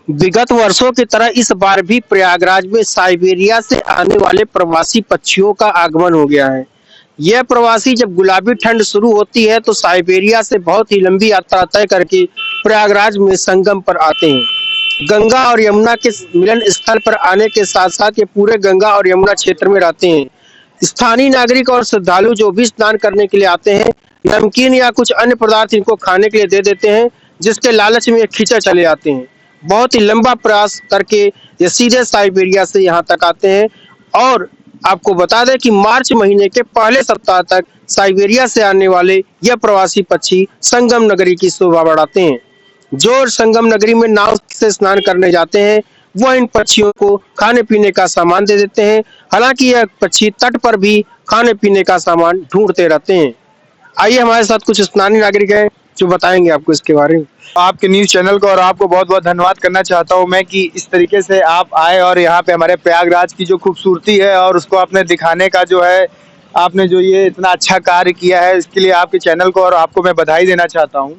विगत वर्षों की तरह इस बार भी प्रयागराज में साइबेरिया से आने वाले प्रवासी पक्षियों का आगमन हो गया है। यह प्रवासी जब गुलाबी ठंड शुरू होती है तो साइबेरिया से बहुत ही लंबी यात्रा तय करके प्रयागराज में संगम पर आते हैं। गंगा और यमुना के मिलन स्थल पर आने के साथ साथ ये पूरे गंगा और यमुना क्षेत्र में रहते हैं। स्थानीय नागरिक और श्रद्धालु जो भी स्नान करने के लिए आते हैं, नमकीन या कुछ अन्य पदार्थ इनको खाने के लिए दे देते हैं, जिसके लालच में ये खींचे चले आते हैं। बहुत ही लंबा प्रयास करके ये सीधे साइबेरिया से यहाँ तक आते हैं। और आपको बता दें कि मार्च महीने के पहले सप्ताह तक साइबेरिया से आने वाले यह प्रवासी पक्षी संगम नगरी की शोभा बढ़ाते हैं। जो संगम नगरी में नाव से स्नान करने जाते हैं वह इन पक्षियों को खाने पीने का सामान दे देते हैं। हालांकि यह पक्षी तट पर भी खाने पीने का सामान ढूंढते रहते हैं। आइए हमारे साथ कुछ स्थानीय नागरिक हैं जो बताएंगे आपको इसके बारे में। आपके न्यूज चैनल को और आपको बहुत बहुत धन्यवाद करना चाहता हूं मैं कि इस तरीके से आप आए और यहाँ पे हमारे प्रयागराज की जो खूबसूरती है और उसको आपने दिखाने का जो है, आपने जो ये इतना अच्छा कार्य किया है, इसके लिए आपके चैनल को और आपको मैं बधाई देना चाहता हूं।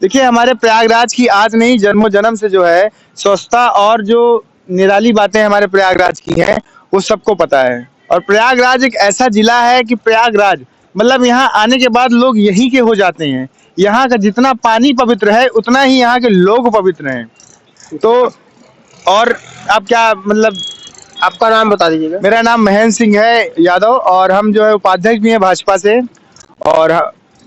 देखिए, हमारे प्रयागराज की आज नहीं जन्मों जन्म से जो है स्वच्छता और जो निराली बातें हमारे प्रयागराज की हैं वो सबको पता है। और प्रयागराज एक ऐसा जिला है कि प्रयागराज मतलब यहाँ आने के बाद लोग यहीं के हो जाते हैं। यहाँ का जितना पानी पवित्र है उतना ही यहाँ के लोग पवित्र हैं। तो और आप क्या मतलब, आपका नाम बता दीजिएगा। मेरा नाम महेंद्र सिंह है यादव और हम जो है उपाध्यक्ष भी हैं भाजपा से। और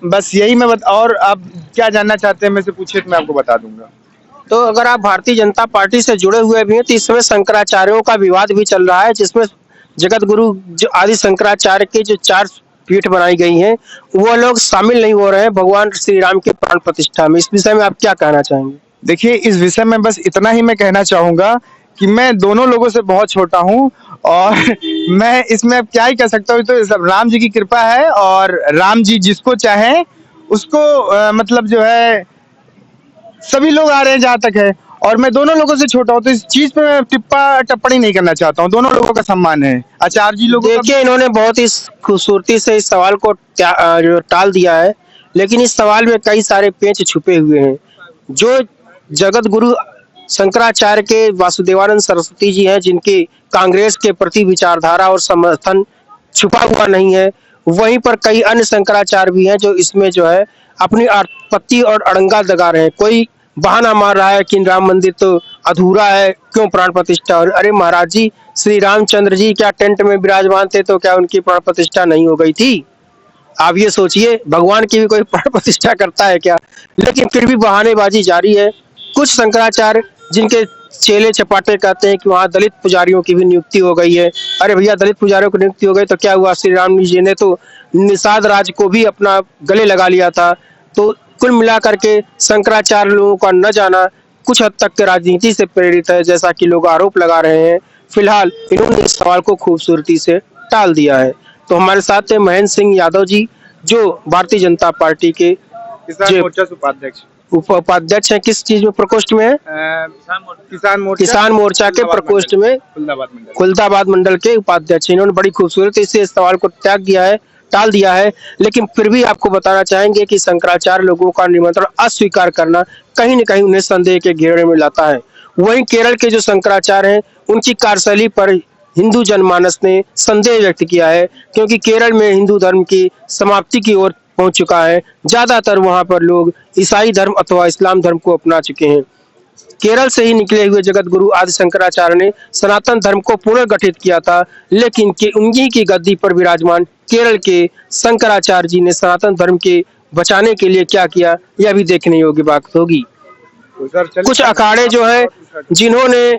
बस यही मैं और आप क्या जानना चाहते हैं मेरे से पूछिए तो मैं आपको बता दूंगा। तो अगर आप भारतीय जनता पार्टी से जुड़े हुए भी हैं तो इस समय शंकराचार्यों का विवाद भी चल रहा है, जिसमें जगत गुरु जो आदि शंकराचार्य के जो 4 पीठ बनाई गई हैं वो लोग शामिल नहीं हो रहे हैं भगवान श्री राम की प्राण प्रतिष्ठा में। इस विषय में आप क्या कहना चाहेंगे? देखिए, इस विषय में बस इतना ही मैं कहना चाहूंगा कि मैं दोनों लोगों से बहुत छोटा हूं और मैं इसमें अब क्या ही कह सकता हूँ। तो सब राम जी की कृपा है और राम जी जिसको चाहें उसको मतलब जो है सभी लोग आ रहे हैं जहां तक है। और मैं दोनों लोगों से छोटा हूँ तो इस चीज पे मैं टिप्पणी नहीं करना चाहता हूँ। दोनों लोगों का सम्मान है, आचार्य जी लोगों का। देखिए, इन्होंने बहुत ही खूबसूरती से इस सवाल को जो टाल दिया है, लेकिन इस सवाल में कई सारे पेच छुपे हुए हैं। जो जगत गुरु शंकराचार्य के वासुदेवानंद सरस्वती जी हैं, जिनके कांग्रेस के प्रति विचारधारा और समर्थन छुपा हुआ नहीं है, वहीं पर कई अन्य शंकराचार्य भी हैं जो इसमें जो है अपनी आपत्ति और अड़ंगा लगा रहे हैं। कोई बहाना मार रहा है कि राम मंदिर तो अधूरा है, क्यों प्राण प्रतिष्ठा? और अरे महाराज जी, श्री रामचंद्र जी क्या टेंट में विराजमान थे तो क्या उनकी प्राण प्रतिष्ठा नहीं हो गई थी? आप ये सोचिए, भगवान की भी कोई प्राण प्रतिष्ठा करता है क्या? लेकिन फिर भी बहानेबाजी जारी है। कुछ शंकराचार्य जिनके चेले चपाटे कहते हैं कि वहाँ दलित पुजारियों की भी नियुक्ति हो गई है। अरे भैया, दलित पुजारियों की नियुक्ति हो गई तो क्या हुआ? श्री राम जी ने तो निषाद राज को भी अपना गले लगा लिया था। तो कुल मिलाकर के शंकराचार्य लोगों का न जाना कुछ हद तक के राजनीति से प्रेरित है, जैसा कि लोग आरोप लगा रहे हैं। फिलहाल इन्होंने इस सवाल को खूबसूरती से टाल दिया है। तो हमारे साथ है महेंद्र सिंह यादव जी, जो भारतीय जनता पार्टी के किसान मोर्चा से उपाध्यक्ष उपाध्यक्ष हैं। किस चीज में प्रकोष्ठ में है? किसान मोर्चा के प्रकोष्ठ में खुलदाबाद मंडल के उपाध्यक्ष। इन्होंने बड़ी खूबसूरती से इस सवाल को त्याग दिया है, टाल दिया है। लेकिन फिर भी आपको बताना चाहेंगे कि शंकराचार्य लोगों का निमंत्रण अस्वीकार करना कहीं न कहीं उन्हें संदेह के घेरे में लाता है। वहीं केरल के जो शंकराचार्य हैं उनकी कार्यशैली पर हिंदू जनमानस ने संदेह व्यक्त किया है, क्योंकि केरल में हिंदू धर्म की समाप्ति की ओर पहुंच चुका है। ज्यादातर वहां पर लोग ईसाई धर्म अथवा इस्लाम धर्म को अपना चुके हैं। केरल से ही निकले हुए जगत गुरु आदि शंकराचार्य ने सनातन धर्म को पुनर्गठित किया था, लेकिन उन्हीं की गद्दी पर विराजमान केरल के शंकराचार्य जी ने सनातन धर्म के बचाने के लिए क्या किया, यह भी देखने योग्य बात होगी। कुछ अखाड़े जो है जिन्होंने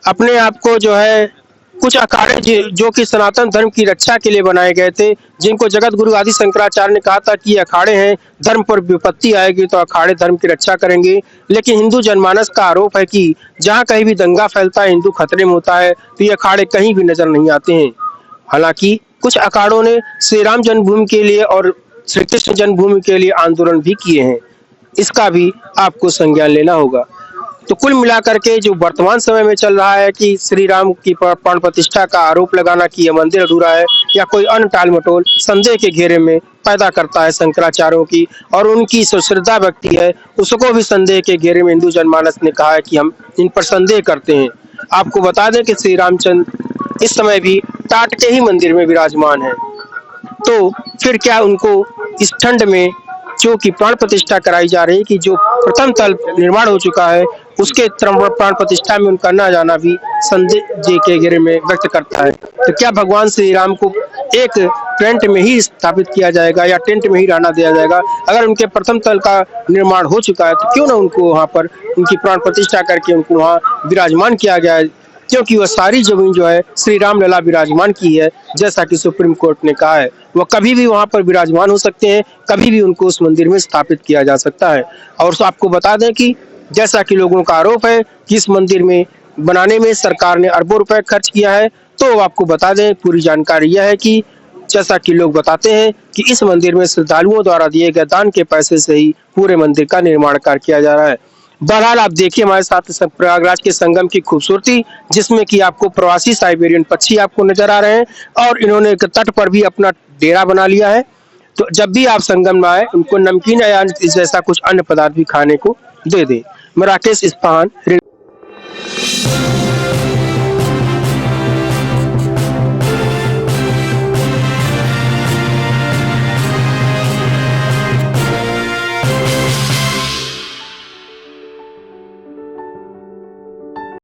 अपने आप को जो है कुछ अखाड़े जो कि सनातन धर्म की रक्षा के लिए बनाए गए थे, जिनको जगत गुरु आदि शंकराचार्य ने कहा था कि अखाड़े हैं, धर्म पर विपत्ति आएगी तो अखाड़े धर्म की रक्षा करेंगे। लेकिन हिंदू जनमानस का आरोप है कि जहां कहीं भी दंगा फैलता है, हिंदू खतरे में होता है, तो ये अखाड़े कहीं भी नजर नहीं आते हैं। हालांकि कुछ अखाड़ों ने श्री राम जन्मभूमि के लिए और श्री कृष्ण जन्मभूमि के लिए आंदोलन भी किए हैं। इसका भी आपको संज्ञान लेना होगा। तो कुल मिलाकर के जो वर्तमान समय में चल रहा है कि श्री राम की प्राण प्रतिष्ठा का आरोप लगाना कि यह मंदिर अधूरा है या कोई अन्य टाल-मटोल संदेह के घेरे में पैदा करता है शंकराचार्यों की और उनकी जो श्रद्धा व्यक्ति है उसको भी संदेह के घेरे में हिंदू जनमानस ने कहा है कि हम इन पर संदेह करते हैं। आपको बता दें कि श्री रामचंद्र इस समय भी टाट के ही मंदिर में विराजमान है। तो फिर क्या उनको इस ठंड में जो कि प्राण प्रतिष्ठा कराई जा रही है कि जो प्रथम तल निर्माण हो चुका है उसके प्राण प्रतिष्ठा में उनका न जाना भी संदेह के घेरे में व्यक्त करता है। तो क्या भगवान श्री राम को एक टेंट में ही स्थापित किया जाएगा या टेंट में ही रहना दिया जाएगा? अगर उनके प्रथम तल का निर्माण हो चुका है तो क्यों ना उनको वहाँ पर उनकी प्राण प्रतिष्ठा करके उनको वहाँ विराजमान किया गया है, क्योंकि वह सारी जमीन जो है श्री राम लला विराजमान की है। जैसा कि सुप्रीम कोर्ट ने कहा है वह कभी भी वहां पर विराजमान हो सकते हैं, कभी भी उनको उस मंदिर में स्थापित किया जा सकता है। और आपको बता दें कि जैसा कि लोगों का आरोप है कि इस मंदिर में बनाने में सरकार ने अरबों रुपए खर्च किया है, तो आपको बता दें पूरी जानकारी यह है कि जैसा कि लोग बताते हैं कि इस मंदिर में श्रद्धालुओं द्वारा दिए गए दान के पैसे से ही पूरे मंदिर का निर्माण कार्य किया जा रहा है। बहरहाल आप देखिए हमारे साथ प्रयागराज के संगम की खूबसूरती, जिसमें कि आपको प्रवासी साइबेरियन पक्षी आपको नजर आ रहे हैं और इन्होंने तट पर भी अपना डेरा बना लिया है। तो जब भी आप संगम में आए उनको नमकीन या जैसा कुछ अन्य पदार्थ भी खाने को दे दें। मैं राकेश इस्पाहान।